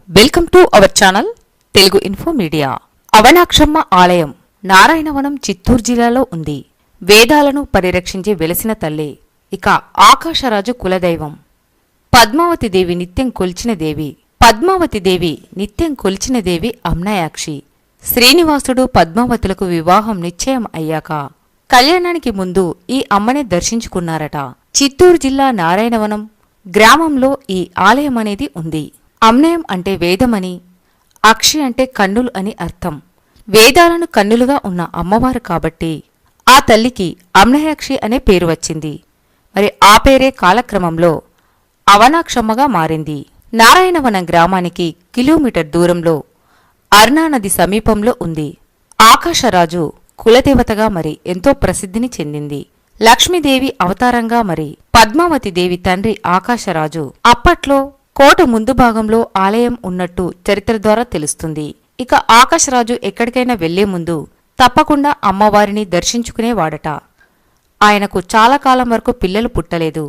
Welcome to our channel Telugu info media. Avanakshamma ఆలయం నారాయణవనం చిత్తూరు జిల్లాలో ఉంది. వేదాలను పరిరక్షించి వెలసిన తల్లి. ఇక ఆకాశరాజు కులదైవం. పద్మావతి దేవి నిత్యం కొలిచిన దేవి. పద్మావతి దేవి నిత్యం కొలిచిన దేవి అమ్నాయాక్షి. శ్రీనివాసుడు పద్మావతులకు వివాహం నిశ్చయం అయ్యాక కళ్యాణానికి ముందు ఈ అమ్మనే దర్శించుకున్నారట. చిత్తూరు జిల్లా నారాయణవనం గ్రామంలో ఈ ఆలయమనేది ఉంది. అమ్నయం అంటే వేదమని, అక్షి అంటే కన్నులు అని అర్థం. వేదాలను కన్నులుగా ఉన్న అమ్మవారు కాబట్టి ఆ తల్లికి అమ్నయాక్షి అనే పేరు వచ్చింది. మరి ఆ పేరే కాలక్రమంలో అవనాక్షమ్మగా మారింది. నారాయణవనం గ్రామానికి కిలోమీటర్ దూరంలో అర్ణానది సమీపంలో ఉంది. ఆకాశరాజు కులదేవతగా మరి ఎంతో ప్రసిద్ధిని చెందింది. లక్ష్మీదేవి అవతారంగా మరి పద్మావతి దేవి తండ్రి ఆకాశరాజు. అప్పట్లో కోట ముందు భాగంలో ఆలయం ఉన్నట్టు చరిత్ర ద్వారా తెలుస్తుంది. ఇక ఆకాశరాజు ఎక్కడికైనా వెళ్లే ముందు తప్పకుండా అమ్మవారిని దర్శించుకునేవాడట. ఆయనకు చాలా కాలం వరకు పిల్లలు పుట్టలేదు.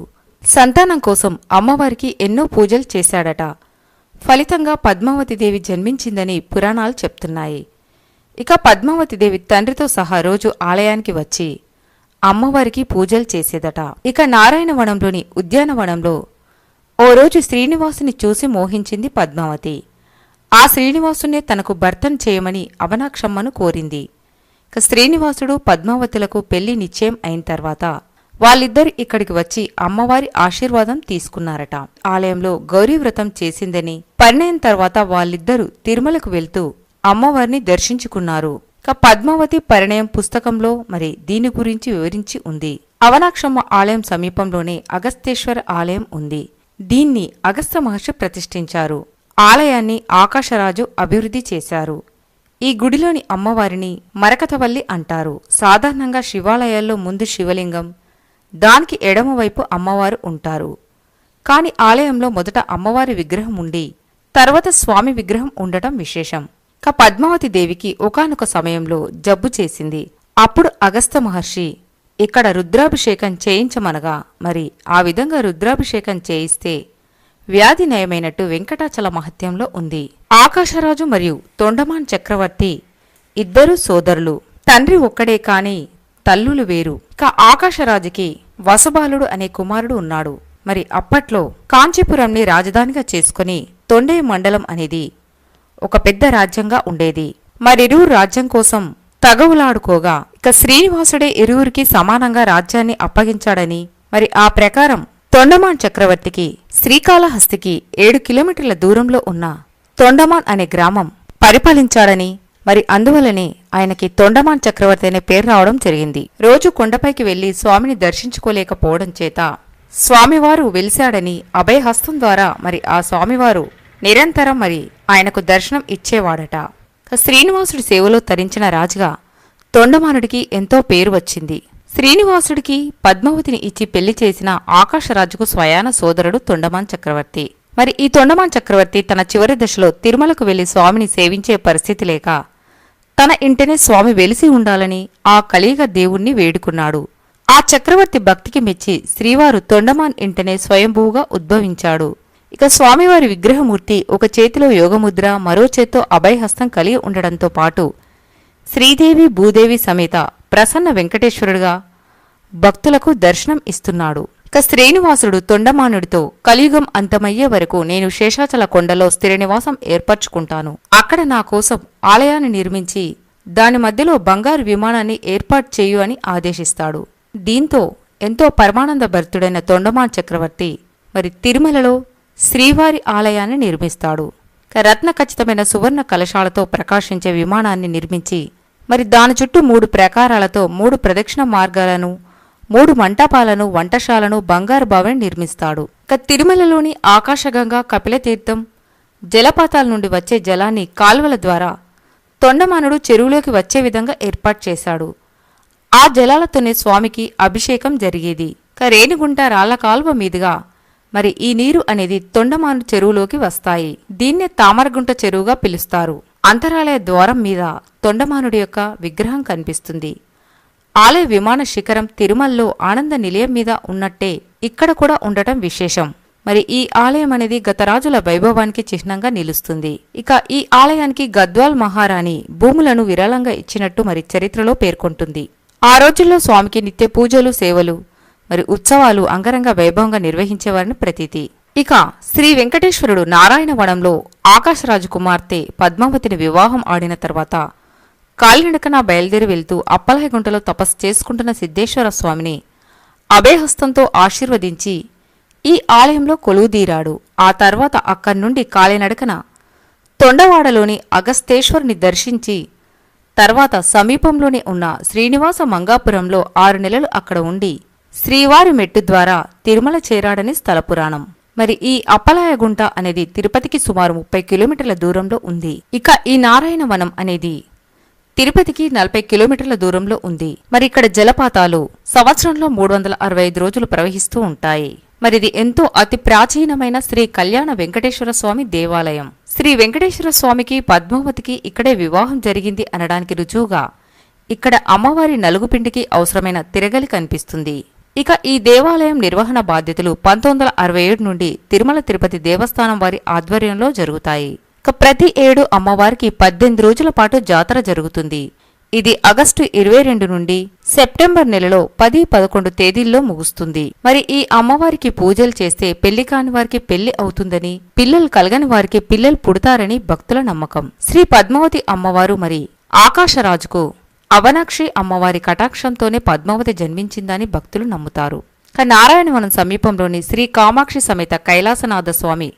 సంతానం కోసం అమ్మవారికి ఎన్నో పూజలు చేశాడట. ఫలితంగా పద్మావతిదేవి జన్మించిందని పురాణాలు చెప్తున్నాయి. ఇక పద్మావతిదేవి తండ్రితో సహా రోజు ఆలయానికి వచ్చి అమ్మవారికి పూజలు చేసేదట. ఇక నారాయణవనంలోని ఉద్యానవనంలో ఓ రోజు శ్రీనివాసుని చూసి మోహించింది పద్మావతి. ఆ శ్రీనివాసునే తనకు భర్తను చేయమని అవనాక్షమ్మను కోరింది. ఇక శ్రీనివాసుడు పద్మావతులకు పెళ్లి నిశ్చయం అయిన తర్వాత వాళ్ళిద్దరు ఇక్కడికి వచ్చి అమ్మవారి ఆశీర్వాదం తీసుకున్నారట. ఆలయంలో గౌరీవ్రతం చేసిందని, పరిణయం తర్వాత వాళ్ళిద్దరూ తిరుమలకు వెళ్తూ అమ్మవారిని దర్శించుకున్నారు. ఇక పద్మావతి పరిణయం పుస్తకంలో మరి దీని గురించి వివరించి ఉంది. అవనాక్షమ్మ ఆలయం సమీపంలోనే అగస్తేశ్వర ఆలయం ఉంది. దీన్ని అగస్త్య మహర్షి ప్రతిష్ఠించారు. ఆలయాన్ని ఆకాశరాజు అభివృద్ధి చేశారు. ఈ గుడిలోని అమ్మవారిని మరకతవల్లి అంటారు. సాధారణంగా శివాలయాల్లో ముందు శివలింగం, దానికి ఎడమవైపు అమ్మవారు ఉంటారు. కాని ఆలయంలో మొదట అమ్మవారి విగ్రహం ఉండి తర్వాత స్వామి విగ్రహం ఉండటం విశేషం. పద్మావతి దేవికి ఒకానొక సమయంలో జబ్బు చేసింది. అప్పుడు అగస్త్య మహర్షి ఇక్కడ రుద్రాభిషేకం చేయించమనగా మరి ఆ విధంగా రుద్రాభిషేకం చేయిస్తే వ్యాధి నయమైనట్టు వెంకటాచల మహత్యంలో ఉంది. ఆకాశరాజు మరియు తొండమాన్ చక్రవర్తి ఇద్దరూ సోదరులు. తండ్రి ఒక్కడే కాని తల్లులు వేరు. ఆకాశరాజుకి వసబాలుడు అనే కుమారుడు ఉన్నాడు. మరి అప్పట్లో కాంచీపురంని రాజధానిగా చేసుకుని తొండై మండలం అనేది ఒక పెద్ద రాజ్యంగా ఉండేది. మరిరువురు రాజ్యం కోసం తగవులాడుకోగా ఇక శ్రీనివాసుడే ఇరువురికి సమానంగా రాజ్యాన్ని అప్పగించాడని, మరి ఆ ప్రకారం తొండమాన్ చక్రవర్తికి శ్రీకాళహస్తికి 7 కిలోమీటర్ల దూరంలో ఉన్న తొండమాన్ అనే గ్రామం పరిపాలించాడని, మరి అందువలనే ఆయనకి తొండమాన్ చక్రవర్తి అనే పేరు రావడం జరిగింది. రోజు కొండపైకి వెళ్లి స్వామిని దర్శించుకోలేకపోవడం చేత స్వామివారు వెలిశాడని అభయహస్తం ద్వారా మరి ఆ స్వామివారు నిరంతరం మరి ఆయనకు దర్శనం ఇచ్చేవాడట. శ్రీనివాసుడి సేవలో తరించిన రాజుగా తొండమానుడికి ఎంతో పేరు వచ్చింది. శ్రీనివాసుడికి పద్మావతిని ఇచ్చి పెళ్లి చేసిన ఆకాశరాజుకు స్వయాన సోదరుడు తొండమాన్ చక్రవర్తి. మరి ఈ తొండమాన్ చక్రవర్తి తన చివరి దశలో తిరుమలకు వెళ్లి స్వామిని సేవించే పరిస్థితి లేక తన ఇంటనే స్వామి వెలిసి ఉండాలని ఆ కలియుగ దేవుణ్ణి వేడుకున్నాడు. ఆ చక్రవర్తి భక్తికి మెచ్చి శ్రీవారు తొండమాన్ ఇంటనే స్వయంభూగా ఉద్భవించాడు. ఇక స్వామివారి విగ్రహమూర్తి ఒక చేతిలో యోగముద్ర, మరో చేత్తో అభయహస్తం కలిగి ఉండడంతో పాటు శ్రీదేవి భూదేవి సమేత ప్రసన్న వెంకటేశ్వరుడుగా భక్తులకు దర్శనం ఇస్తున్నాడు. ఇక శ్రీనివాసుడు తొండమానుడితో కలియుగం అంతమయ్యే వరకు నేను శేషాచల కొండలో స్థిర నివాసం ఏర్పరచుకుంటాను. అక్కడ నా కోసం ఆలయాన్ని నిర్మించి దాని మధ్యలో బంగారు విమానాన్ని ఏర్పాటు చేయు అని ఆదేశిస్తాడు. దీంతో ఎంతో పరమానంద భర్తుడైన తొండమాన్ చక్రవర్తి మరి తిరుమలలో శ్రీవారి ఆలయాన్ని నిర్మిస్తాడు. రత్న ఖచ్చితమైన సువర్ణ కలశాలతో ప్రకాశించే విమానాన్ని నిర్మించి మరి దాని చుట్టూ 3 ప్రాకారాలతో 3 ప్రదక్షిణ మార్గాలను, 3 మంటపాలను, వంటశాలను, బంగారు బావిని నిర్మిస్తాడు. తిరుమలలోని ఆకాశగంగా, కపిలతీర్థం జలపాతాల నుండి వచ్చే జలాన్ని కాల్వల ద్వారా తొండమానుడు చెరువులోకి వచ్చే విధంగా ఏర్పాటు చేశాడు. ఆ జలాలతోనే స్వామికి అభిషేకం జరిగేది. రేణిగుంట రాళ్ల కాల్వ మీదుగా మరి ఈ నీరు అనేది తొండమాను చెరువులోకి వస్తాయి. దీన్నే తామరగుంట చెరువుగా పిలుస్తారు. అంతరాలయ ద్వారం మీద తొండమానుడి యొక్క విగ్రహం కనిపిస్తుంది. ఆలయ విమాన శిఖరం తిరుమలలో ఆనంద నిలయం మీద ఉన్నట్టే ఇక్కడ కూడా ఉండటం విశేషం. మరి ఈ ఆలయం అనేది గత రాజుల వైభవానికి చిహ్నంగా నిలుస్తుంది. ఇక ఈ ఆలయానికి గద్వాల్ మహారాణి భూములను విరాళంగా ఇచ్చినట్టు మరి చరిత్రలో పేర్కొంటుంది. ఆ రోజుల్లో స్వామికి నిత్య పూజలు, సేవలు మరి ఉత్సవాలు అంగరంగ వైభవంగా నిర్వహించేవారని ప్రతీతి. ఇక శ్రీ వెంకటేశ్వరుడు నారాయణవనంలో ఆకాశరాజు కుమార్తె పద్మావతిని వివాహం ఆడిన తర్వాత కాలినడకన బయలుదేరి వెళ్తూ అప్పలహైగుంటలో తపస్సు చేసుకుంటున్న సిద్ధేశ్వర స్వామిని అభయహస్తంతో ఆశీర్వదించి ఈ ఆలయంలో కొలువుదీరాడు. ఆ తర్వాత అక్కడి నుండి కాలినడకన తొండవాడలోని అగస్తేశ్వరుని దర్శించి తర్వాత సమీపంలోనే ఉన్న శ్రీనివాస మంగాపురంలో 6 నెలలు అక్కడ ఉండి శ్రీవారి మెట్టు ద్వారా తిరుమల చేరాడని స్థల పురాణం. మరి ఈ అప్పలాయగుంట అనేది తిరుపతికి సుమారు 30 కిలోమీటర్ల దూరంలో ఉంది. ఇక ఈ నారాయణవనం అనేది తిరుపతికి 40 కిలోమీటర్ల దూరంలో ఉంది. మరి ఇక్కడ జలపాతాలు సంవత్సరంలో 365 రోజులు ప్రవహిస్తూ ఉంటాయి. మరిది ఎంతో అతి ప్రాచీనమైన శ్రీ కళ్యాణ వెంకటేశ్వర స్వామి దేవాలయం. శ్రీ వెంకటేశ్వర స్వామికి పద్మావతికి ఇక్కడే వివాహం జరిగింది అనడానికి రుజువుగా ఇక్కడ అమ్మవారి నలుగుపిండికి అవసరమైన తిరగలి కనిపిస్తుంది. ఇక ఈ దేవాలయం నిర్వహణ బాధ్యతలు 1967 నుండి తిరుమల తిరుపతి దేవస్థానం వారి ఆధ్వర్యంలో జరుగుతాయి. ఇక ప్రతి ఏడు అమ్మవారికి 18 రోజుల పాటు జాతర జరుగుతుంది. ఇది ఆగస్టు 22 నుండి సెప్టెంబర్ నెలలో 10-11 తేదీల్లో ముగుస్తుంది. మరి ఈ అమ్మవారికి పూజలు చేస్తే పెళ్లి కాని వారికి పెళ్లి అవుతుందని, పిల్లలు కలగని వారికి పిల్లలు పుడతారని భక్తుల నమ్మకం. శ్రీ పద్మావతి అమ్మవారు మరి ఆకాశరాజుకు అవనాక్షి అమ్మవారి కటాక్షంతోనే పద్మావతి జన్మించిందని భక్తులు నమ్ముతారు. నారాయణవనం సమీపంలోని శ్రీ కామాక్షి సమేత కైలాసనాథ స్వామి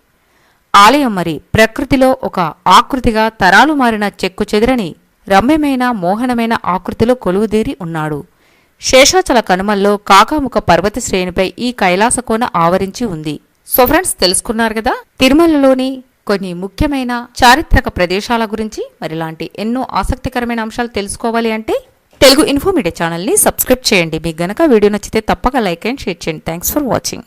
ఆలయం మరి ప్రకృతిలో ఒక ఆకృతిగా తరాలు మారిన చెక్కు చెదిరని రమ్యమైన మోహనమైన ఆకృతిలో కొలువుదీరి ఉన్నాడు. శేషాచల కనుమల్లో కాకాముఖ పర్వత శ్రేణిపై ఈ కైలాసకోన ఆవరించి ఉంది. సో ఫ్రెండ్స్, తెలుసుకున్నారు కదా తిరుమలలోని కొన్ని ముఖ్యమైన చారిత్రక ప్రదేశాల గురించి. మరిలాంటి ఎన్నో ఆసక్తికరమైన అంశాలు తెలుసుకోవాలి అంటే తెలుగు ఇన్ఫో మీడియా ఛానల్ని సబ్స్క్రైబ్ చేయండి. మీకు గనక వీడియో నచ్చితే తప్పక లైక్ అండ్ షేర్ చేయండి. Thanks for watching.